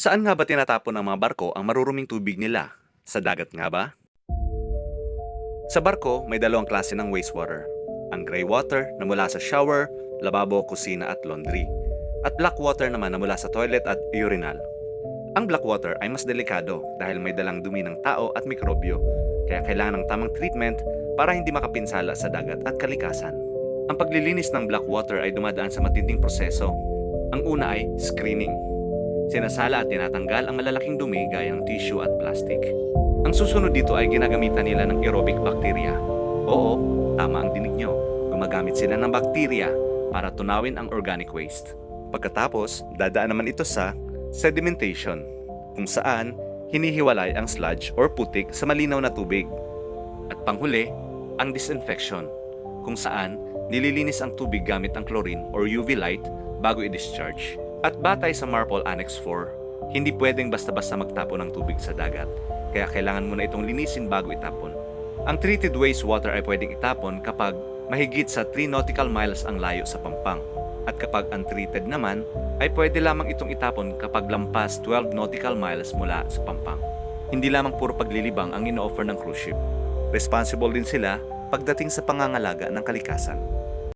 Saan nga ba tinatapon ng mga barko ang maruruming tubig nila? Sa dagat nga ba? Sa barko, may dalawang klase ng wastewater. Ang gray water na mula sa shower, lababo, kusina at laundry. At black water naman na mula sa toilet at urinal. Ang black water ay mas delikado dahil may dalang dumi ng tao at mikrobyo, kaya kailangan ng tamang treatment para hindi makapinsala sa dagat at kalikasan. Ang paglilinis ng black water ay dumadaan sa matinding proseso. Ang una ay screening. Sinasala at tinatanggal ang malalaking dumi gaya ng tissue at plastic. Ang susunod dito ay ginagamitan nila ng aerobic bacteria. Oo, tama ang dinig nyo. Gumagamit sila ng bacteria para tunawin ang organic waste. Pagkatapos, dadaan naman ito sa sedimentation, kung saan hinihiwalay ang sludge or putik sa malinaw na tubig. At panghuli, ang disinfection, kung saan nililinis ang tubig gamit ang chlorine or UV light bago i-discharge. At batay sa MARPOL Annex 4, hindi pwedeng basta-basta magtapon ng tubig sa dagat, kaya kailangan mo na itong linisin bago itapon. Ang treated wastewater ay pwedeng itapon kapag mahigit sa 3 nautical miles ang layo sa pampang. At kapag untreated naman, ay pwede lamang itong itapon kapag lampas 12 nautical miles mula sa pampang. Hindi lamang puro paglilibang ang ino-offer ng cruise ship. Responsible din sila pagdating sa pangangalaga ng kalikasan.